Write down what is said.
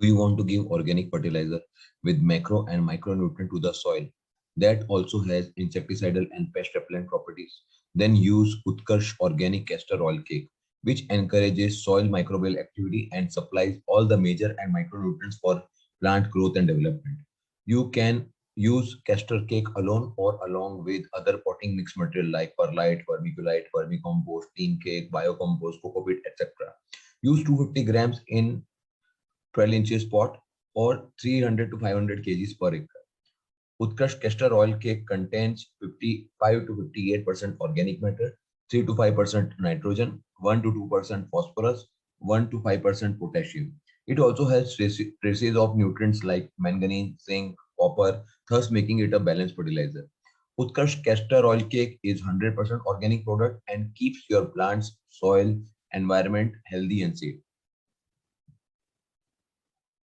Do you want to give organic fertilizer with macro and micronutrient to the soil that also has insecticidal and pest repellent properties? Then use Utkarsh Organic Castor Oil Cake, which encourages soil microbial activity and supplies all the major and micronutrients for plant growth and development. You can use castor cake alone or along with other potting mix material like Perlite, Vermiculite, Vermicompost, Neem Cake, Biocompost, Cocopeat, etc. Use 250 grams in 12 inches pot or 300 to 500 kgs per acre. Utkarsh Castor Oil Cake contains 55 to 58% organic matter, 3 to 5% nitrogen, 1 to 2% phosphorus, 1 to 5% potassium. It also has traces of nutrients like manganese, zinc, copper, thus making it a balanced fertilizer. Utkarsh Castor Oil Cake is 100% organic product and keeps your plants, soil, environment healthy and safe.